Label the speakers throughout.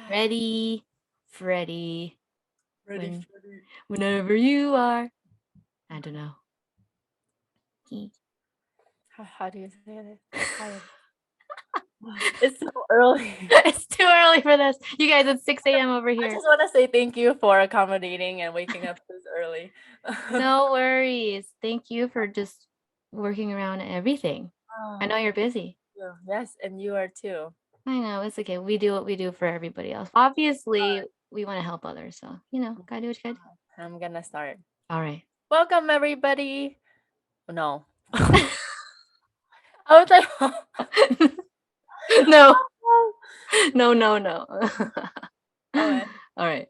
Speaker 1: Ready, Freddy.
Speaker 2: Ready,
Speaker 1: When,
Speaker 2: Freddy.
Speaker 1: whenever you are. I don't know.
Speaker 2: How do you say it? Hi. It's so early.
Speaker 1: It's too early for this. You guys, it's 6 a.m. over
Speaker 2: I
Speaker 1: here.
Speaker 2: just want to say thank you for accommodating and waking up this early.
Speaker 1: No worries. Thank you for just working around everything. I know you're busy.
Speaker 2: Yes, and you are too.
Speaker 1: I know, it's okay. We do what we do for everybody else. Obviously, we want to help others. So, gotta do what you gotta do.
Speaker 2: I'm gonna start.
Speaker 1: All right.
Speaker 2: Welcome, everybody. No. I was like,
Speaker 1: No, no, no, no.
Speaker 2: okay.
Speaker 1: All right.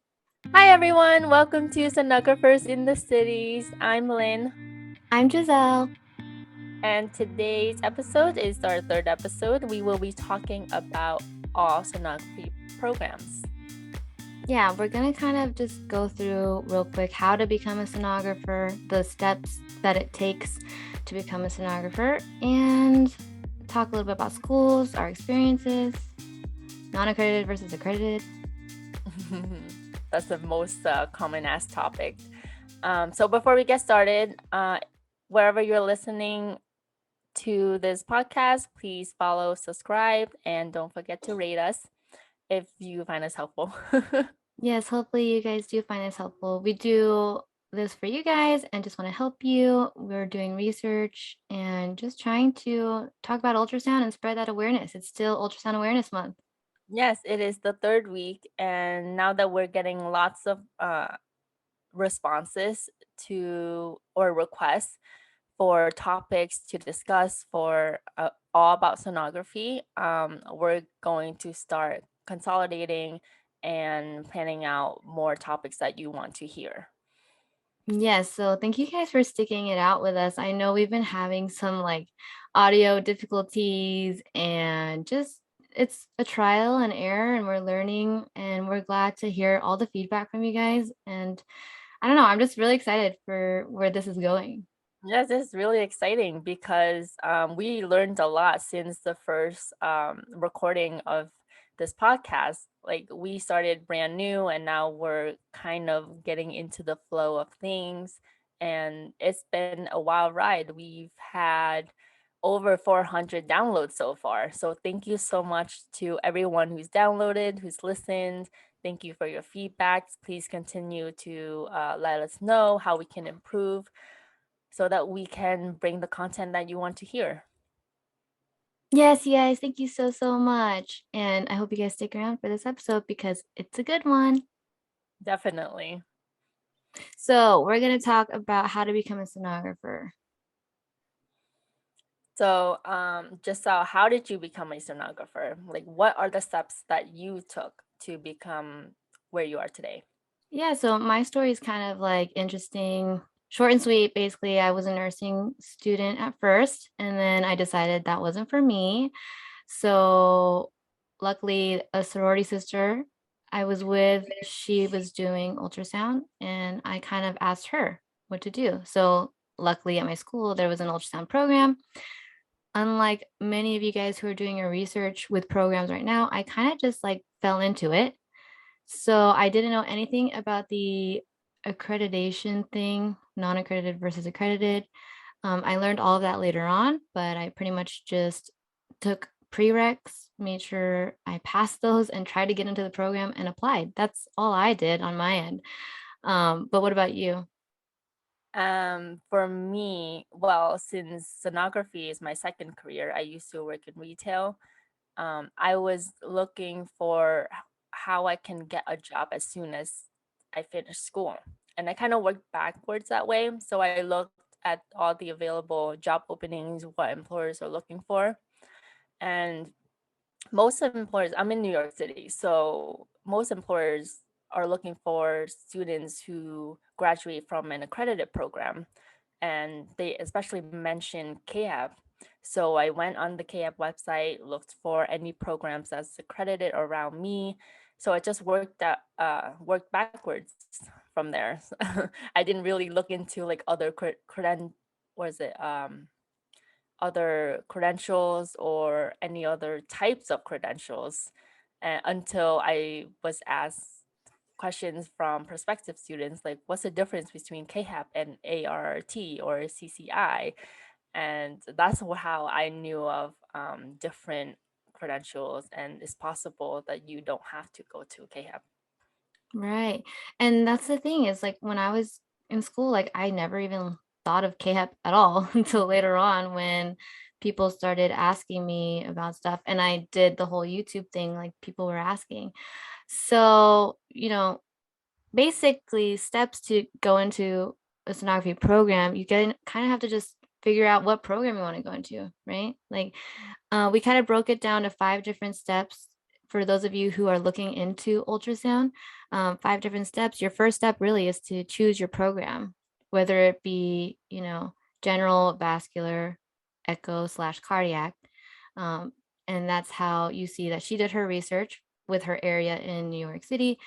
Speaker 2: Hi, everyone. Welcome to Sonographers in the Cities. I'm Lynn.
Speaker 1: I'm Giselle.
Speaker 2: And today's episode is our third episode. We will be talking about all sonography programs.
Speaker 1: Yeah, we're going to kind of just go through real quick how to become a sonographer, the steps that it takes to become a sonographer, and talk a little bit about schools, our experiences, non-accredited versus accredited.
Speaker 2: That's the most common asked topic. So before we get started, wherever you're listening to this podcast, please follow, subscribe, and don't forget to rate us if you find us helpful.
Speaker 1: Yes, hopefully you guys do find this helpful. We do this for you guys and just want to help you. We're doing research and just trying to talk about ultrasound and spread that awareness. It's still Ultrasound Awareness Month.
Speaker 2: Yes, it is the third week, and now that we're getting lots of responses to or requests for topics to discuss for all about sonography, we're going to start consolidating and planning out more topics that you want to hear.
Speaker 1: Yes, so thank you guys for sticking it out with us. I know we've been having some audio difficulties and just it's a trial and error and we're learning and we're glad to hear all the feedback from you guys. And I don't know, I'm just really excited for where this is going.
Speaker 2: Yes, it's really exciting because we learned a lot since the first recording of this podcast. Like we started brand new and now we're kind of getting into the flow of things. And it's been a wild ride. We've had over 400 downloads so far. So thank you so much to everyone who's downloaded, who's listened. Thank you for your feedbacks. Please continue to let us know how we can improve so that we can bring the content that you want to hear.
Speaker 1: Yes, you guys, thank you so, so much. And I hope you guys stick around for this episode because it's a good one.
Speaker 2: Definitely.
Speaker 1: So, we're going to talk about how to become a sonographer.
Speaker 2: So, Giselle, how did you become a sonographer? Like, what are the steps that you took to become where you are today?
Speaker 1: Yeah, so my story is kind of interesting, short and sweet. Basically, I was a nursing student at first, and then I decided that wasn't for me. So, luckily, a sorority sister I was with, she was doing ultrasound, and I kind of asked her what to do. So, luckily, at my school, there was an ultrasound program. Unlike many of you guys who are doing your research with programs right now, I kind of just fell into it. So I didn't know anything about the accreditation thing, non-accredited versus accredited. I learned all of that later on, but I pretty much just took prereqs, made sure I passed those, and tried to get into the program and applied. That's all I did on my end. But what about you?
Speaker 2: For me, well, since sonography is my second career, I used to work in retail. I was looking for how I can get a job as soon as I finish school. And I kind of worked backwards that way. So I looked at all the available job openings, what employers are looking for. And most employers, I'm in New York City, so most employers are looking for students who graduate from an accredited program. And they especially mention KAB. So I went on the KAB website, looked for any programs that's accredited around me. So I just worked backwards from there. I didn't really look into like other other credentials or any other types of credentials. until I was asked questions from prospective students like, what's the difference between KHAP and ART or CCI? And that's how I knew of different credentials, and it's possible that you don't have to go to KHAP.
Speaker 1: Right. And that's the thing is like when I was in school, like I never even thought of KHEP at all until later on when people started asking me about stuff and I did the whole YouTube thing, like people were asking. So, basically steps to go into a sonography program, you kind of have to just figure out what program you want to go into, right? Like we kind of broke it down to 5 different steps for those of you who are looking into ultrasound. 5 different steps. Your first step really is to choose your program, whether it be, general, vascular, echo slash cardiac. Um, and that's how you see that she did her research with her area in New York City.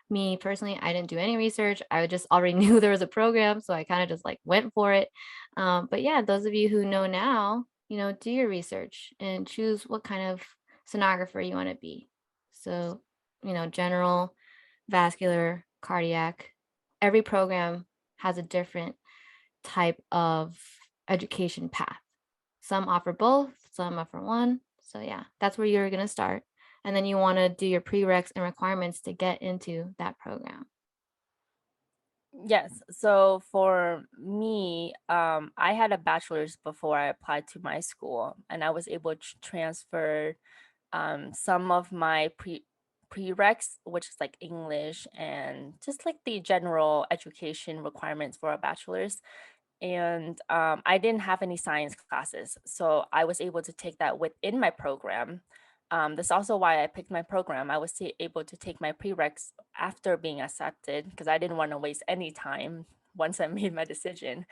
Speaker 1: Me personally, I didn't do any research. I just already knew there was a program, so I kind of just like went for it. But yeah, those of you who know now, do your research and choose what kind of sonographer you want to be. So, general, vascular, cardiac, every program has a different type of education path. Some offer both, some offer one. So yeah, that's where you're going to start. And then you want to do your prereqs and requirements to get into that program.
Speaker 2: Yes. So for me, I had a bachelor's before I applied to my school, and I was able to transfer some of my prereqs, which is like English and just like the general education requirements for a bachelor's. And I didn't have any science classes, so I was able to take that within my program. That's also why I picked my program. I was able to take my prereqs after being accepted because I didn't want to waste any time once I made my decision.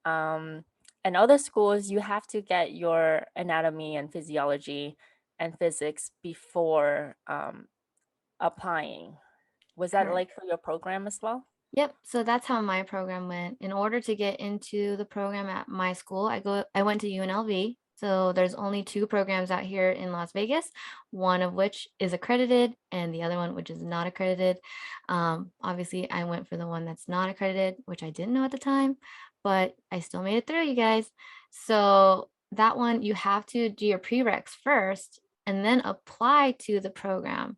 Speaker 2: Um, and other schools, you have to get your anatomy and physiology and physics before applying. Was that
Speaker 1: Correct.
Speaker 2: like for your program as well?
Speaker 1: Yep. So that's how my program went. In order to get into the program at my school, I went to UNLV. So there's only 2 programs out here in Las Vegas, one of which is accredited and the other one which is not accredited. Obviously I went for the one that's not accredited, which I didn't know at the time, but I still made it through, you guys. So that one you have to do your prereqs first and then apply to the program.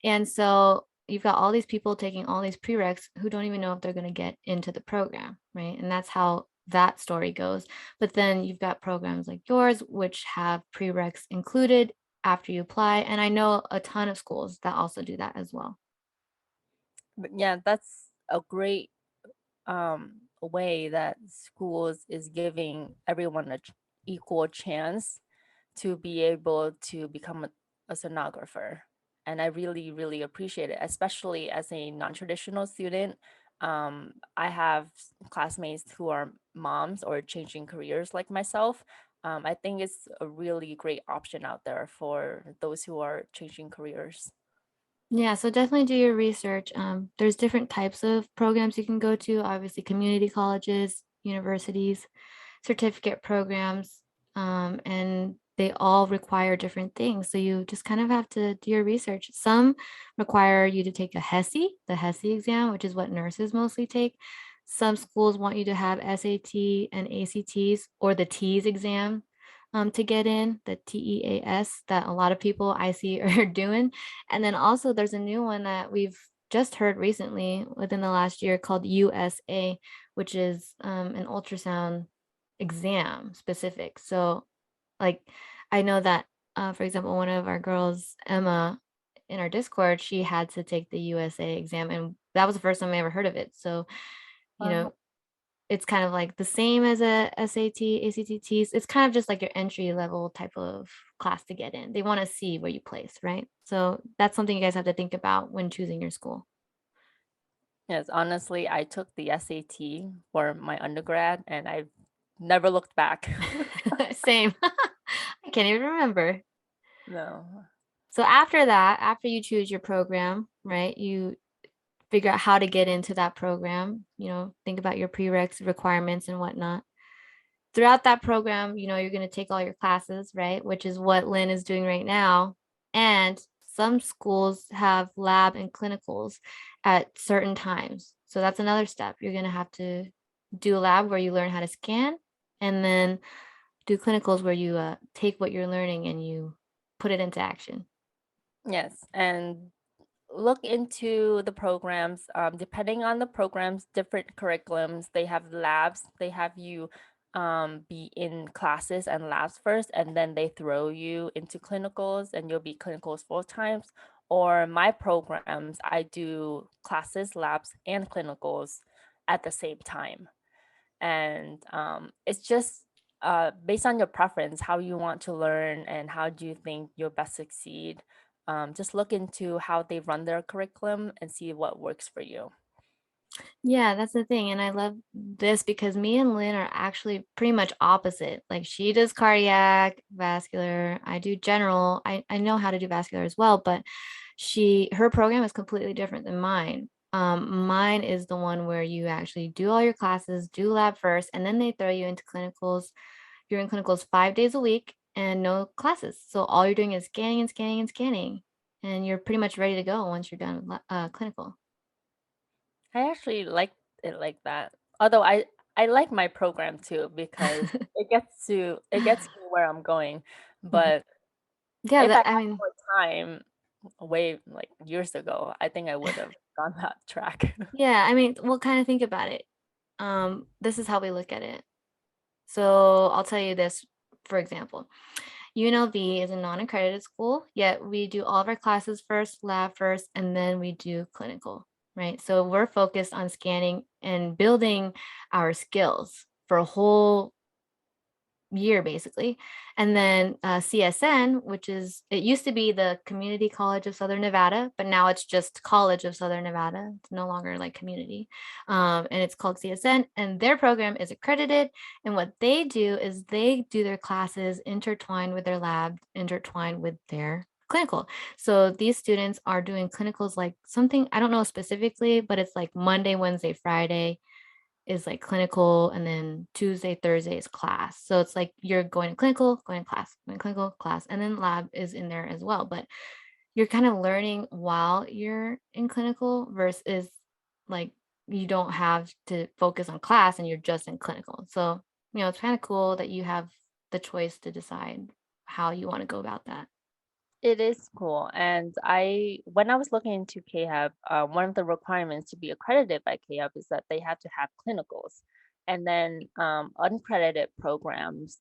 Speaker 1: And so you've got all these people taking all these prereqs who don't even know if they're going to get into the program, right? And that's how that story goes. But then you've got programs like yours, which have prereqs included after you apply. And I know a ton of schools that also do that as well.
Speaker 2: But yeah, that's a great way that schools is giving everyone a equal chance to be able to become a sonographer. And I really, really appreciate it, especially as a non-traditional student. I have classmates who are moms or changing careers like myself. I think it's a really great option out there for those who are changing careers.
Speaker 1: Yeah, so definitely do your research. There's different types of programs you can go to, obviously community colleges, universities, certificate programs, and they all require different things. So you just kind of have to do your research. Some require you to take a HESI, the HESI exam, which is what nurses mostly take. Some schools want you to have SAT and ACTs or the TEAS exam to get in, the TEAS that a lot of people I see are doing. And then also there's a new one that we've just heard recently within the last year called USA, which is an ultrasound exam specific. So like I know that for example, one of our girls, Emma, in our Discord, she had to take the USA exam and that was the first time I ever heard of it. So, you
Speaker 2: Wow.
Speaker 1: know, it's kind of like the same as a SAT, ACTs. It's kind of just like your entry level type of class to get in. They want to see where you place, right? So that's something you guys have to think about when choosing your school.
Speaker 2: Yes, honestly, I took the SAT for my undergrad and I've never looked back.
Speaker 1: Same. I can't even remember.
Speaker 2: No.
Speaker 1: So after that, after you choose your program, right, you figure out how to get into that program, think about your prereqs requirements and whatnot. Throughout that program, you're going to take all your classes, right, which is what Lynn is doing right now. And some schools have lab and clinicals at certain times. So that's another step. You're going to have to do lab where you learn how to scan, and then do clinicals where you take what you're learning and you put it into action.
Speaker 2: Yes, and look into the programs. Depending on the programs, different curriculums, they have labs, they have you be in classes and labs first, and then they throw you into clinicals and you'll be clinicals 4 times. Or my programs, I do classes, labs, and clinicals at the same time. And it's just based on your preference, how you want to learn and how do you think you'll best succeed. Just look into how they run their curriculum and see what works for you.
Speaker 1: Yeah, that's the thing. And I love this because me and Lynn are actually pretty much opposite. Like she does cardiac, vascular, I do general. I know how to do vascular as well, but her program is completely different than mine. Mine is the one where you actually do all your classes, do lab first, and then they throw you into clinicals. You're in clinicals 5 days a week and no classes. So all you're doing is scanning and scanning and scanning, and you're pretty much ready to go once you're done with clinical.
Speaker 2: I actually like it like that. Although I like my program too because it gets me where I'm going.
Speaker 1: Mhm.
Speaker 2: But
Speaker 1: Yeah,
Speaker 2: if I
Speaker 1: I
Speaker 2: had
Speaker 1: mean,
Speaker 2: more time, way like years ago, I think I would have gone that track.
Speaker 1: yeah, I mean, we'll kind of think about it. This is how we look at it. So I'll tell you this, for example, UNLV is a non-accredited school, yet we do all of our classes first, lab first, and then we do clinical, right? So we're focused on scanning and building our skills for a whole year basically. And then CSN, which is, it used to be the Community College of Southern Nevada, but now it's just College of Southern Nevada. It's no longer like community. And it's called CSN, and their program is accredited. And what they do is they do their classes intertwined with their lab, intertwined with their clinical. So these students are doing clinicals like something, I don't know specifically, but it's like Monday, Wednesday, Friday is like clinical, and then Tuesday, Thursday is class. So it's like you're going to clinical, going to class, going to clinical, class, and then lab is in there as well. But you're kind of learning while you're in clinical versus like you don't have to focus on class and you're just in clinical. So, it's kind of cool that you have the choice to decide how you want to go about that.
Speaker 2: It is cool. And when I was looking into KHAB, one of the requirements to be accredited by KHAB is that they have to have clinicals. And then uncredited programs,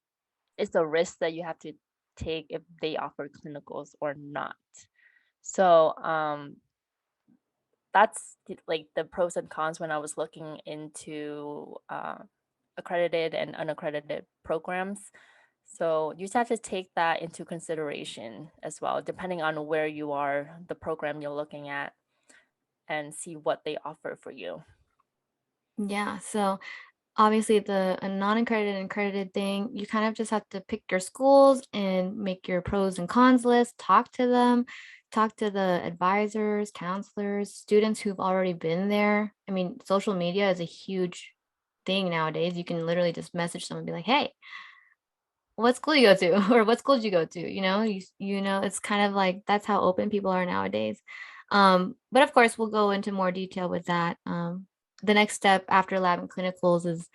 Speaker 2: it's a risk that you have to take if they offer clinicals or not. So that's like the pros and cons when I was looking into accredited and unaccredited programs. So you just have to take that into consideration as well, depending on where you are, the program you're looking at, and see what they offer for you.
Speaker 1: Yeah. So obviously the a non-accredited and accredited thing, you kind of just have to pick your schools and make your pros and cons list, talk to them, talk to the advisors, counselors, students who've already been there. I mean, social media is a huge thing nowadays. You can literally just message someone and be like, hey, what school you go to or what school did you go to, it's kind of like that's how open people are nowadays. But of course we'll go into more detail with that. The next step after lab and clinicals is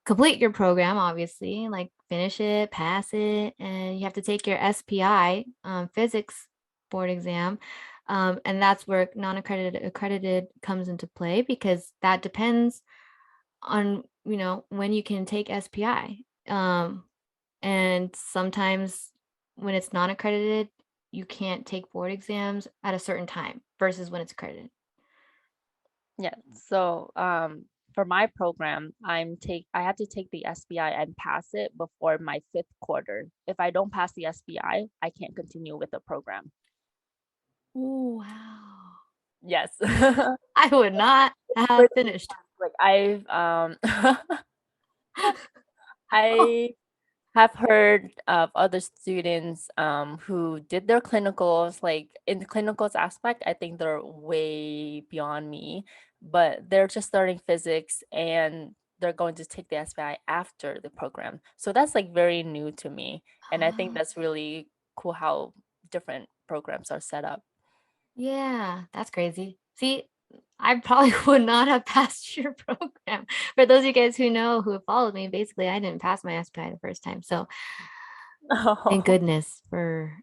Speaker 1: complete your program, obviously, like finish it, pass it, and you have to take your SPI physics board exam. And that's where non-accredited accredited comes into play because that depends on, when you can take SPI. And sometimes when it's non-accredited, you can't take board exams at a certain time versus when it's accredited.
Speaker 2: Yeah. So for my program, I have to take the SBI and pass it before my 5th quarter. If I don't pass the SBI, I can't continue with the program.
Speaker 1: Oh, wow.
Speaker 2: Yes.
Speaker 1: I would not have
Speaker 2: Pretty
Speaker 1: finished.
Speaker 2: like I have heard of other students who did their clinicals, like in the clinicals aspect, I think they're way beyond me, but they're just starting physics and they're going to take the SPI after the program. So that's like very new to me. And I think
Speaker 1: Ah,
Speaker 2: that's really cool how different programs are set up.
Speaker 1: Yeah, that's crazy. See, I probably would not have passed your program. For those of you guys who know, who have followed me, basically I didn't pass my SPI the first time. So thank
Speaker 2: Oh.
Speaker 1: goodness for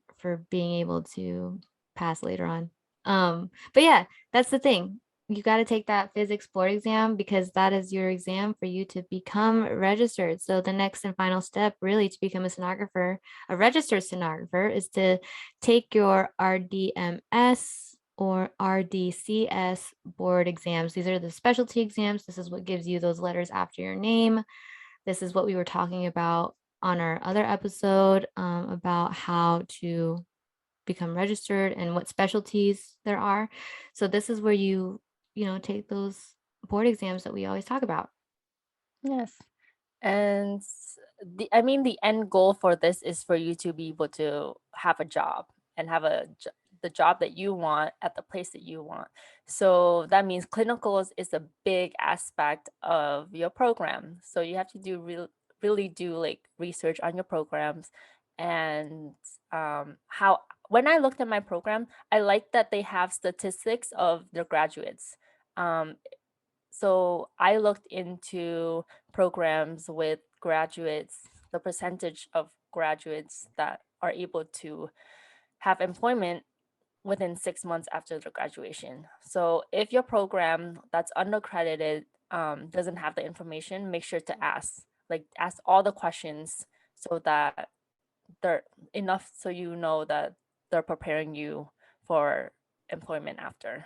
Speaker 1: being able to pass later on. But yeah, that's the thing. You got to take that physics board exam because that is your exam for you to become registered. So the next and final step really to become a sonographer, a registered sonographer, is to take your RDMS or RDCS board exams. These are the specialty exams. This is what gives you those letters after your name. This is what we were talking about on our other episode about how to become registered and what specialties there are. So this is where you take those board exams that we always talk about.
Speaker 2: Yes. And I mean, the end goal for this is for you to be able to have a job and have the job that you want at the place that you want. So that means clinicals is a big aspect of your program. So you have to really do like research on your programs and how. When I looked at my program, I like that they have statistics of their graduates. Um, so I looked into programs with graduates, the percentage of graduates that are able to have employment within 6 months after their graduation. So if your program that's unaccredited doesn't have the information, make sure to ask all the questions so that they're enough so you know that they're preparing you for employment after,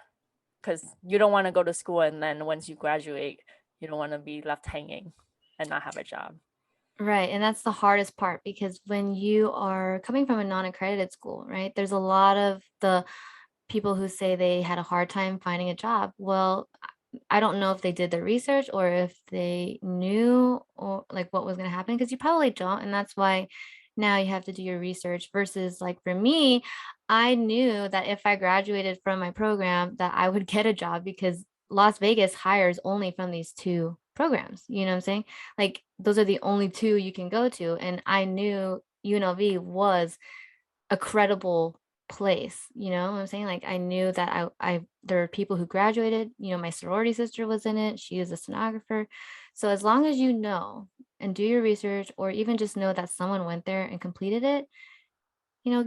Speaker 2: because you don't want to go to school and then once you graduate, you don't want to be left hanging and not have a job.
Speaker 1: Right. And that's the hardest part because when you are coming from a non-accredited school, right, there's a lot of the people who say they had a hard time finding a job. Well, I don't know if they did their research or if they knew or like what was going to happen because you probably don't. And that's why now you have to do your research versus like for me, I knew that if I graduated from my program that I would get a job because Las Vegas hires only from these two programs. You know what I'm saying? Like those are the only two you can go to. And I knew UNLV was a credible place, you know what I'm saying? Like I knew that I there were people who graduated, my sorority sister was in it, she is a sonographer. So as long as you know and do your research or even just know that someone went there and completed it,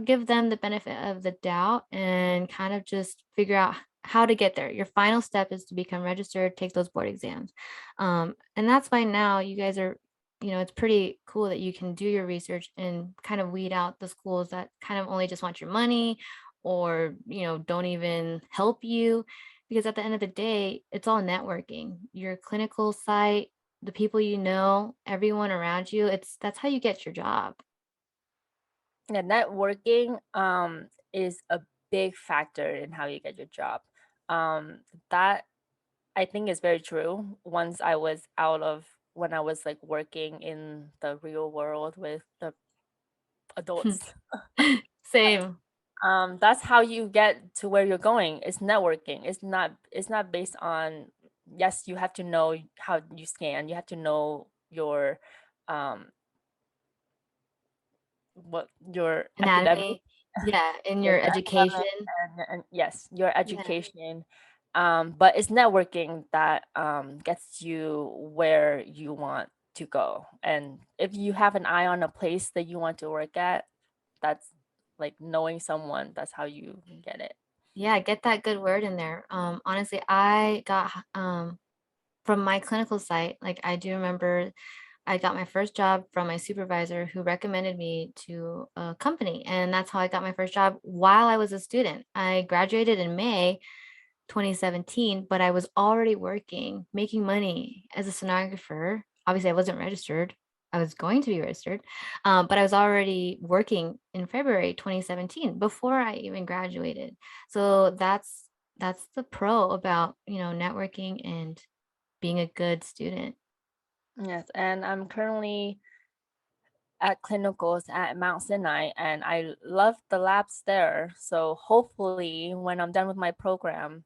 Speaker 1: give them the benefit of the doubt and kind of just figure out how to get there. Your final step is to become registered, take those board exams. And that's why now you guys are, it's pretty cool that you can do your research and kind of weed out the schools that kind of only just want your money or, don't even help you. Because at the end of the day, it's all networking. Your clinical site, the people everyone around you, that's how you get your job.
Speaker 2: Yeah, networking is a big factor in how you get your job. That I think is very true. Once I was out of when I was like working in the real world with the adults,
Speaker 1: Same.
Speaker 2: that's how you get to where you're going. It's networking. It's not based on, yes, you have to know how you scan, you have to know your um what your academic,
Speaker 1: Anatomy. Yeah, in
Speaker 2: yes,
Speaker 1: your
Speaker 2: your academic,
Speaker 1: education.
Speaker 2: and yes, your
Speaker 1: Yeah.
Speaker 2: education. But it's networking that gets you where you want to go. And if you have an eye on a place that you want to work at, that's like knowing someone, that's how you get it.
Speaker 1: Yeah, get that good word in there. Honestly, I got from my clinical site, like I do remember I got my first job from my supervisor who recommended me to a company. And that's how I got my first job while I was a student. I graduated in May 2017, but I was already working, making money as a sonographer. Obviously, I wasn't registered. I was going to be registered, but I was already working in February 2017 before I even graduated. So that's the pro about networking and being a good student.
Speaker 2: Yes, and I'm currently at clinicals at Mount Sinai, and I love the labs there. So hopefully, when I'm done with my program,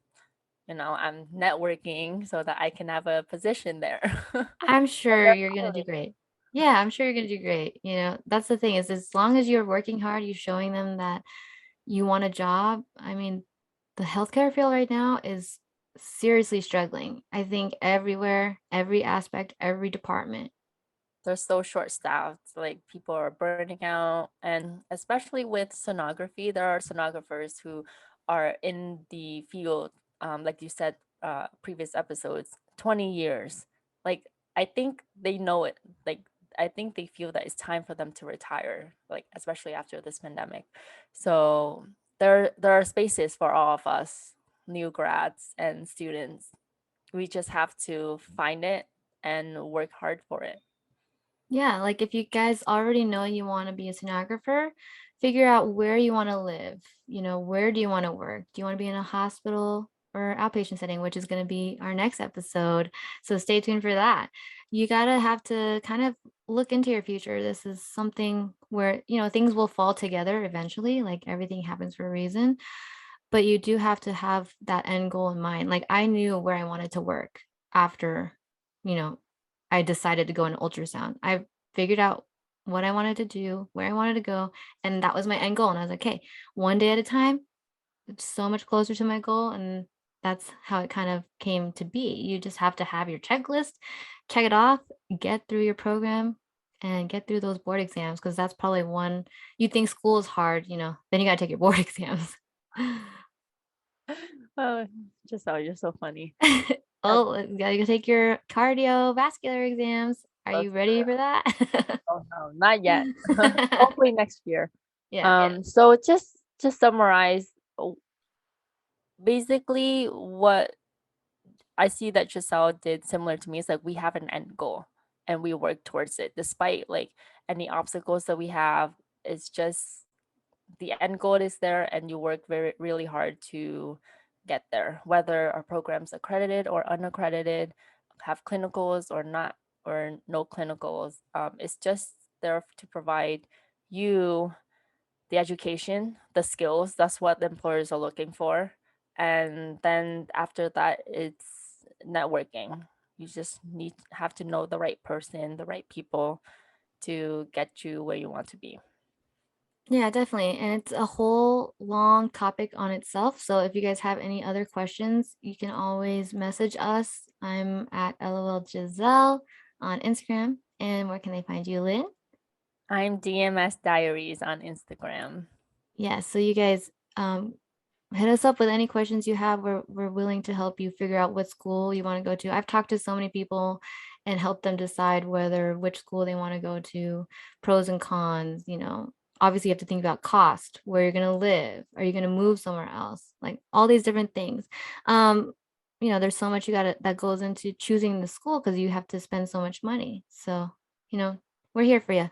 Speaker 2: I'm networking so that I can have a position there.
Speaker 1: I'm
Speaker 2: And
Speaker 1: sure
Speaker 2: they're
Speaker 1: you're gonna do
Speaker 2: hiring.
Speaker 1: great. Yeah, I'm sure you're gonna do great. That's the thing is as long as you're working hard, you're showing them that you want a job, I mean, the healthcare field right now is seriously struggling. I think everywhere, every aspect, every department.
Speaker 2: They're so short-staffed, like, people are burning out, and especially with sonography, there are sonographers who are in the field, like you said, previous episodes, 20 years. Like, I think they know it. Like, I think they feel that it's time for them to retire, like, especially after this pandemic. So there are spaces for all of us, new grads and students. We just have to find it and work hard for it.
Speaker 1: Yeah, like if you guys already know you want to be a sonographer, figure out where you want to live. Where do you want to work? Do you want to be in a hospital or outpatient setting, which is going to be our next episode. So stay tuned for that. You gotta have to kind of look into your future. This is something where, things will fall together eventually, like everything happens for a reason, but you do have to have that end goal in mind. Like I knew where I wanted to work after, you know, I decided to go into ultrasound. I figured out what I wanted to do, where I wanted to go, and that was my end goal. And I was like, okay, one day at a time, it's so much closer to my goal. And that's how it kind of came to be. You just have to have your checklist, check it off, get through your program, and get through those board exams because that's probably one you think school is hard, then you got to take your board exams.
Speaker 2: Oh, Giselle, you're so funny. That's
Speaker 1: Oh, you gotta take your cardiovascular exams. Are
Speaker 2: so
Speaker 1: you ready for that?
Speaker 2: Oh no, not yet. Hopefully next year.
Speaker 1: Yeah.
Speaker 2: So just to summarize, basically what I see that Giselle did similar to me is like we have an end goal and we work towards it despite like any obstacles that we have. It's just the end goal is there and you work very really hard to get there, whether our program's accredited or unaccredited, have clinicals or not, or no clinicals. It's just there to provide you the education, the skills. That's what the employers are looking for. And then after that, it's networking. You just have to know the right person, the right people to get you where you want to be.
Speaker 1: Yeah, definitely. And it's a whole long topic on itself. So if you guys have any other questions, you can always message us. I'm at LOLGiselle on Instagram. And where can they find you, Lynn?
Speaker 2: I'm DMS Diaries on Instagram.
Speaker 1: Yeah, so you guys hit us up with any questions you have. We're willing to help you figure out what school you want to go to. I've talked to so many people and helped them decide which school they want to go to, pros and cons. Obviously you have to think about cost, where you're going to live, are you going to move somewhere else? Like all these different things. There's so much that goes into choosing the school because you have to spend so much money. So, we're here for you.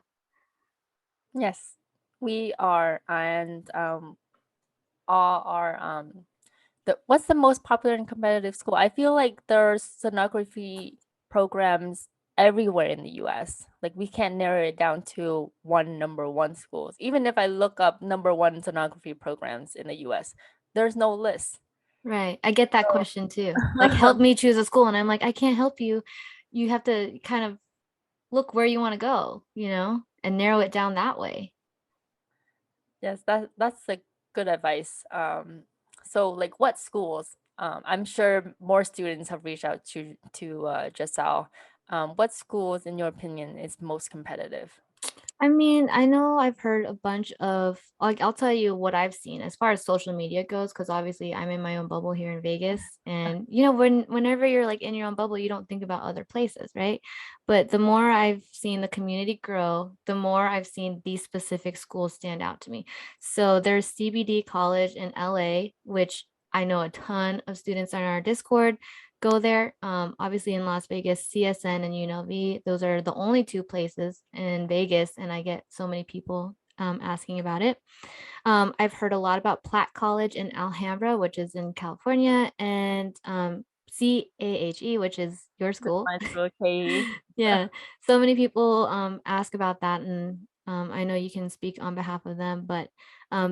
Speaker 2: Yes, we are. And all our what's the most popular and competitive school? I feel like there's sonography programs everywhere in the US. Like we can't narrow it down to one number one schools. Even if I look up number one sonography programs in the US, there's no list.
Speaker 1: Right. I get that
Speaker 2: So
Speaker 1: question too. Like, help me choose a school. And I'm like, I can't help you. You have to kind of look where you want to go, and narrow it down that way.
Speaker 2: yes, that's like good advice. So like what schools? I'm sure more students have reached out to Giselle. What schools, in your opinion, is most competitive?
Speaker 1: I mean, I know I've heard a bunch of, like, I'll tell you what I've seen as far as social media goes, because obviously I'm in my own bubble here in Vegas. And, whenever you're like in your own bubble, you don't think about other places, right? But the more I've seen the community grow, the more I've seen these specific schools stand out to me. So there's CBD College in LA, which I know a ton of students on our Discord go there. Obviously in Las Vegas, CSN and UNLV, those are the only two places in Vegas, and I get so many people asking about it. I've heard a lot about Platt College in Alhambra, which is in California, and CAHE, which is your school.
Speaker 2: My school, KE.
Speaker 1: Yeah, so many people ask about that, and I know you can speak on behalf of them, but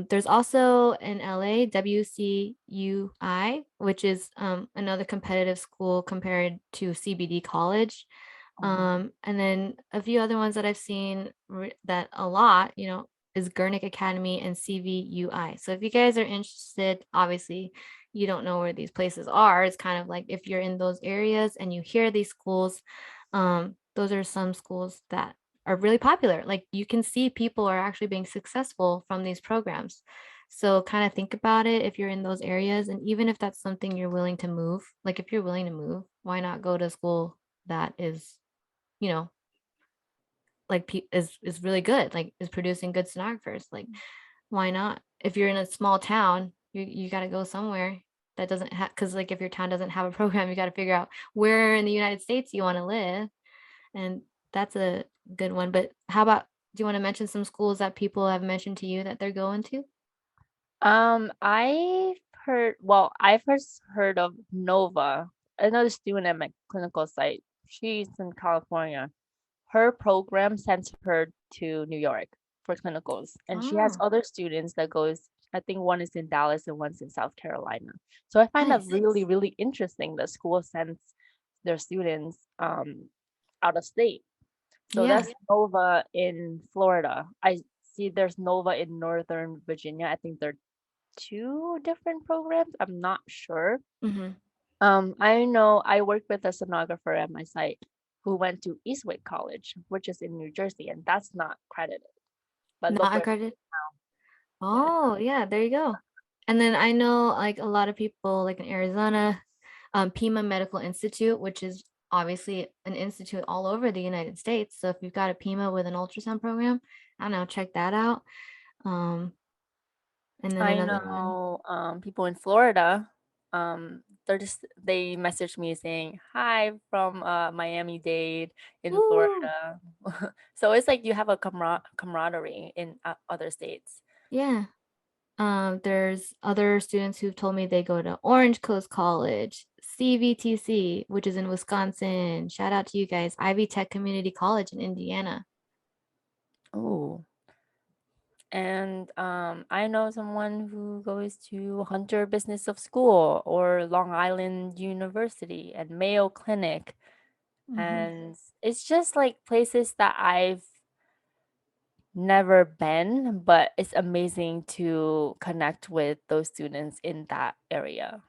Speaker 1: there's also in LA WCUI, which is another competitive school compared to CBD College.
Speaker 2: Mhm.
Speaker 1: And then a few other ones that I've seen that a lot, is Gurnick Academy and CVUI. So if you guys are interested, obviously you don't know where these places are. It's kind of like if you're in those areas and you hear these schools, those are some schools that are really popular. Like you can see people are actually being successful from these programs. So kind of think about it if you're in those areas. And even if that's something you're willing to move, like if you're willing to move, why not go to school that is, you know, like is really good, like is producing good sonographers. Like why not? If you're in a small town, you got to go somewhere that doesn't have, because like if your town doesn't have a program, you got to figure out where in the United States you want to live. And that's a good one. But how about, do you want to mention some schools that people have mentioned to you that they're going to?
Speaker 2: I've heard, well, I first heard of Nova, another student at my clinical site. She's in California. Her program sends her to New York for clinicals, and she has
Speaker 1: Oh,
Speaker 2: other students that goes, I think one is in Dallas and one's in South Carolina. So I find that
Speaker 1: nice.
Speaker 2: really, really interesting that school sends their students out of state. So
Speaker 1: Yeah.
Speaker 2: that's Nova in Florida. I see there's Nova in Northern Virginia. I think they're two different programs. I'm not sure.
Speaker 1: Hmm.
Speaker 2: I know I work with a sonographer at my site who went to Eastwick College, which is in New Jersey, and that's not credited. But look
Speaker 1: Not
Speaker 2: where,
Speaker 1: accredited.
Speaker 2: yeah.
Speaker 1: Oh, yeah, there you go. And then I know like a lot of people like in Arizona, Pima Medical Institute, which is obviously an institute all over the United States. So if you've got a Pima with an ultrasound program, I don't know, check that out. Um, and then
Speaker 2: I
Speaker 1: another one.
Speaker 2: know people in Florida. They messaged me saying hi from Miami-Dade in
Speaker 1: Woo!
Speaker 2: Florida. So it's like you have a camaraderie in other states.
Speaker 1: Yeah. There's other students who've told me they go to Orange Coast College, CVTC, which is in Wisconsin. Shout out to you guys. Ivy Tech Community College in Indiana.
Speaker 2: Oh. And I know someone who goes to Hunter Business of School or Long Island University and Mayo Clinic.
Speaker 1: Hmm.
Speaker 2: And it's just like places that I've never been, but it's amazing to connect with those students in that area.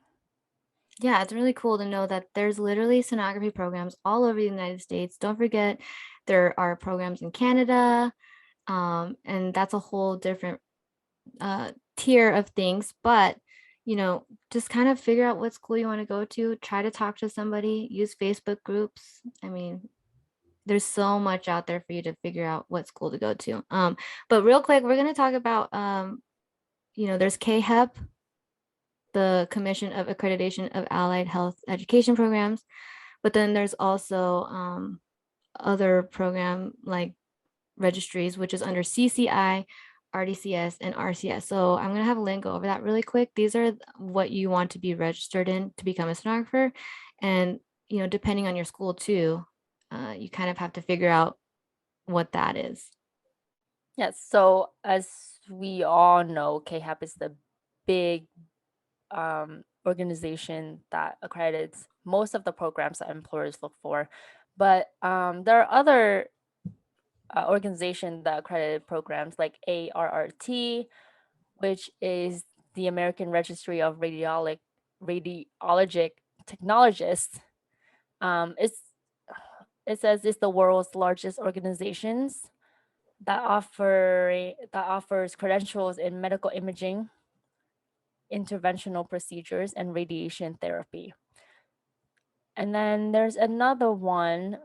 Speaker 1: Yeah, it's really cool to know that there's literally sonography programs all over the United States. Don't forget, there are programs in Canada, and that's a whole different tier of things. But just kind of figure out what school you want to go to. Try to talk to somebody. Use Facebook groups. I mean, there's so much out there for you to figure out what school to go to. But real quick, we're gonna talk about there's KHEP, the Commission of Accreditation of Allied Health Education Programs. But then there's also other program like registries, which is under CCI, RDCS, and RCS. So I'm gonna have Lynn go over that really quick. These are what you want to be registered in to become a sonographer. And depending on your school too, you kind of have to figure out what that is.
Speaker 2: Yes, so as we all know, KHAP is the big organization that accredits most of the programs that employers look for. But there are other organizations that accredited programs like ARRT, which is the American Registry of Radiologic Technologists. It's it says it's the world's largest organizations that offers credentials in medical imaging, interventional procedures, and radiation therapy. And then there's another one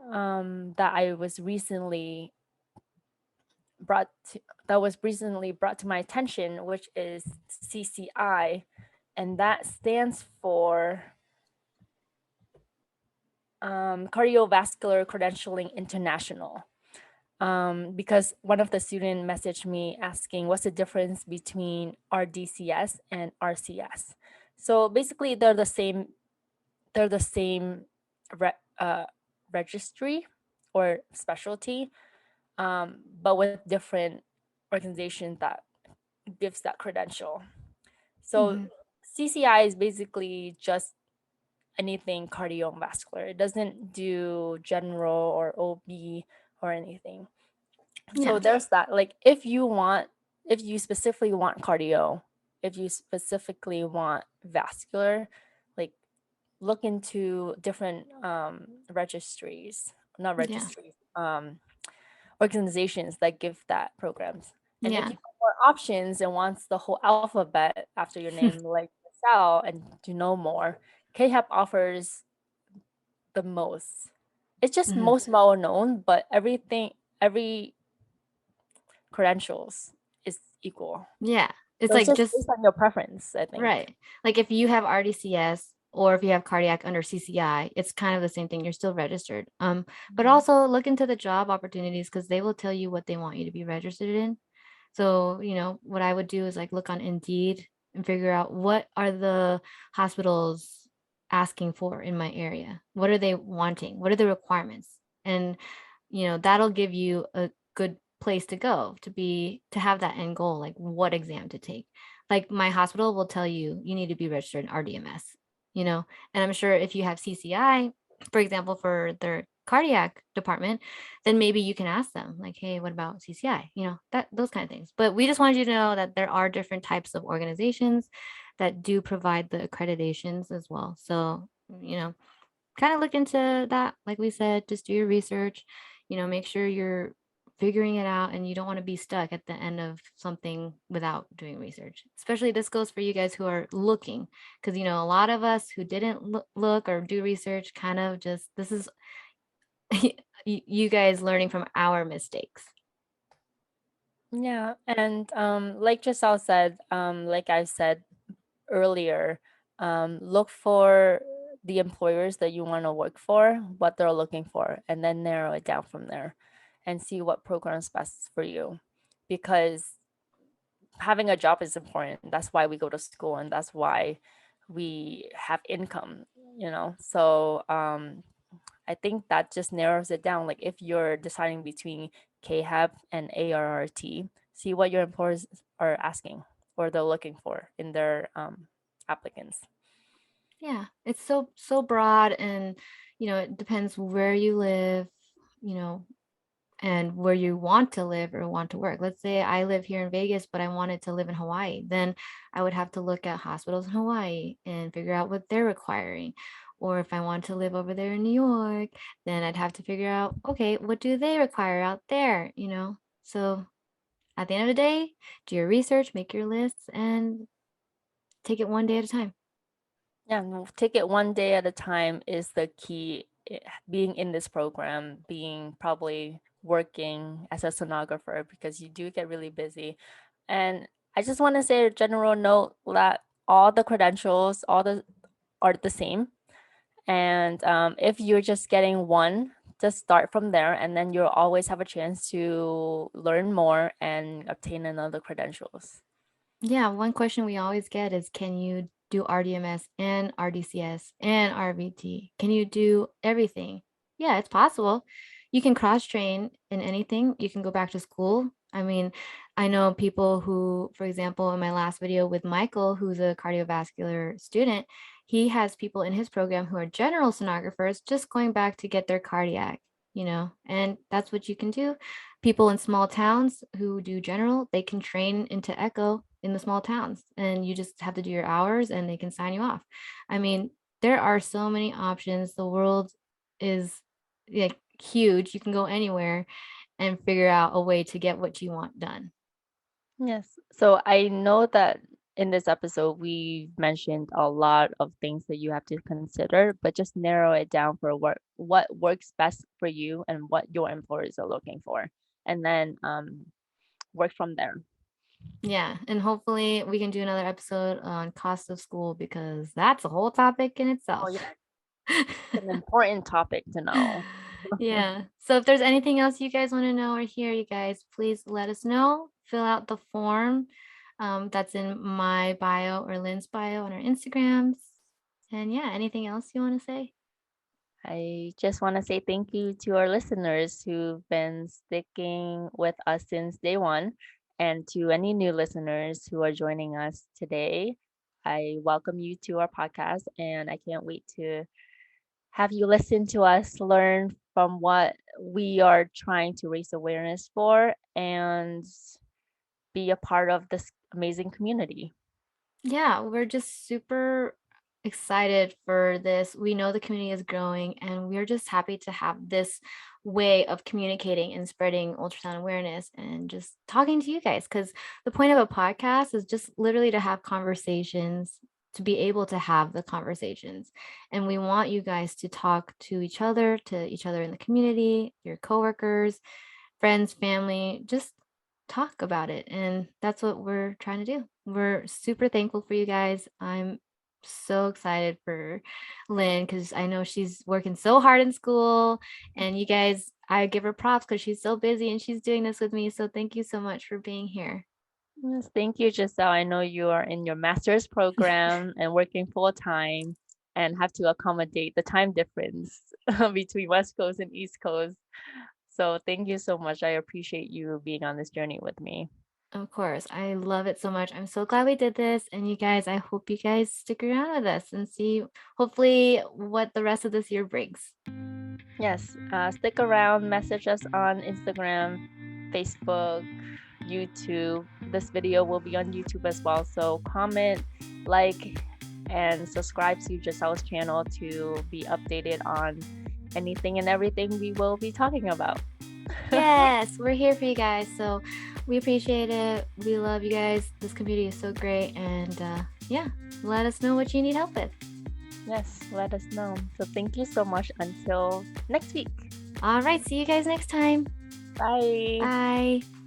Speaker 2: that I was recently brought to, that was recently brought to my attention, which is CCI, and that stands for Cardiovascular Credentialing International. Because one of the students messaged me asking what's the difference between RDCS and RCS. So basically, they're the same. They're the same registry or specialty, but with different organizations that gives that credential. So
Speaker 1: Mhm.
Speaker 2: CCI is basically just anything cardiovascular. It doesn't do general or OB or anything. So
Speaker 1: Yeah.
Speaker 2: there's that. Like if you want if you specifically want cardio, if you specifically want vascular, like look into different registries, not
Speaker 1: Yeah.
Speaker 2: registries, organizations that give that programs. And if
Speaker 1: Yeah.
Speaker 2: you want more options and wants the whole alphabet after your name, like Sal, and to know more, KHAP offers the most. It's just
Speaker 1: Mhm.
Speaker 2: most well known, but every credentials is equal.
Speaker 1: Yeah. It's
Speaker 2: So it's
Speaker 1: like
Speaker 2: just
Speaker 1: just
Speaker 2: based on your preference, I think.
Speaker 1: right. Like if you have RDCS or if you have cardiac under CCI, it's kind of the same thing. You're still registered. But
Speaker 2: Mhm.
Speaker 1: also look into the job opportunities because they will tell you what they want you to be registered in. So, what I would do is like look on Indeed and figure out what are the hospitals asking for in my area? What are they wanting? What are the requirements? And, that'll give you a good place to go to have that end goal, like what exam to take. Like my hospital will tell you you need to be registered in RDMS, and I'm sure if you have CCI, for example, for their cardiac department, then maybe you can ask them like, hey, what about CCI? That those kind of things. But we just wanted you to know that there are different types of organizations that do provide the accreditations as well. So, kind of look into that. Like we said, just do your research, make sure you're figuring it out and you don't want to be stuck at the end of something without doing research. Especially this goes for you guys who are looking, because a lot of us who didn't look or do research kind of just this is you guys learning from our mistakes.
Speaker 2: Yeah, and like Giselle said, like I said earlier, look for the employers that you want to work for, what they're looking for, and then narrow it down from there and see what program's best for you. Because having a job is important. That's why we go to school and that's why we have income, you know? So I think that just narrows it down. Like if you're deciding between KHAP and ARRT, see what your employers are asking or they're looking for in their applicants.
Speaker 1: Yeah, it's so broad, and it depends where you live, you know, and where you want to live or want to work. Let's say I live here in Vegas, but I wanted to live in Hawaii. Then I would have to look at hospitals in Hawaii and figure out what they're requiring. Or if I want to live over there in New York, then I'd have to figure out, okay, what do they require out there? So at the end of the day, do your research, make your lists, and take it one day at a time.
Speaker 2: Yeah, no, take it one day at a time is the key. Being in this program, being probably working as a sonographer because you do get really busy. And I just want to say a general note that all the credentials, all the are the same. And if you're just getting one, just start from there, and then you'll always have a chance to learn more and obtain another credentials.
Speaker 1: Yeah, one question we always get is, can you do RDMS and RDCS and RVT? Can you do everything? Yeah, it's possible. You can cross train in anything. You can go back to school. I mean, I know people who, for example, in my last video with Michael, who's a cardiovascular student, he has people in his program who are general sonographers just going back to get their cardiac, and that's what you can do. People in small towns who do general, they can train into echo in the small towns, and you just have to do your hours and they can sign you off. I mean, there are so many options. The world is like huge. You can go anywhere and figure out a way to get what you want done.
Speaker 2: Yes. So I know that in this episode, we mentioned a lot of things that you have to consider, but just narrow it down for what works best for you and what your employers are looking for, and then work from there.
Speaker 1: Yeah, and hopefully we can do another episode on cost of school because that's a whole topic in
Speaker 2: Oh
Speaker 1: itself.
Speaker 2: yeah, it's an important topic to know.
Speaker 1: Yeah. So if there's anything else you guys want to know or hear, you guys, please let us know. Fill out the form that's in my bio or Lynn's bio on our Instagrams. And yeah, anything else you want to say?
Speaker 2: I just want to say thank you to our listeners who've been sticking with us since day one, and to any new listeners who are joining us today. I welcome you to our podcast, and I can't wait to have you listen to us, learn from what we are trying to raise awareness for, and be a part of this amazing community.
Speaker 1: Yeah, we're just super excited for this. We know the community is growing, and we're just happy to have this way of communicating and spreading ultrasound awareness and just talking to you guys. Because the point of a podcast is just literally to have conversations, to be able to have the conversations. And we want you guys to talk to each other in the community, your coworkers, friends, family, just talk about it. And that's what we're trying to do. We're super thankful for you guys. I'm so excited for Lynn because I know she's working so hard in school. And you guys, I give her props because she's so busy and she's doing this with me. So thank you so much for being here.
Speaker 2: Yes, thank you, Giselle. I know you are in your master's program and working full time and have to accommodate the time difference between West Coast and East Coast. So thank you so much. I appreciate you being on this journey with me.
Speaker 1: Of course, I love it so much. I'm so glad we did this. And you guys, I hope you guys stick around with us and see hopefully what the rest of this year brings.
Speaker 2: Yes, stick around, message us on Instagram, Facebook, YouTube. This video will be on YouTube as well. So comment, like, and subscribe to Giselle's channel to be updated on anything and everything we will be talking about.
Speaker 1: Yes, we're here for you guys. So we appreciate it. We love you guys. This community is so great. And yeah, let us know what you need help with.
Speaker 2: Yes, let us know. So thank you so much. Until next week.
Speaker 1: All right. See you guys next time.
Speaker 2: Bye.
Speaker 1: Bye.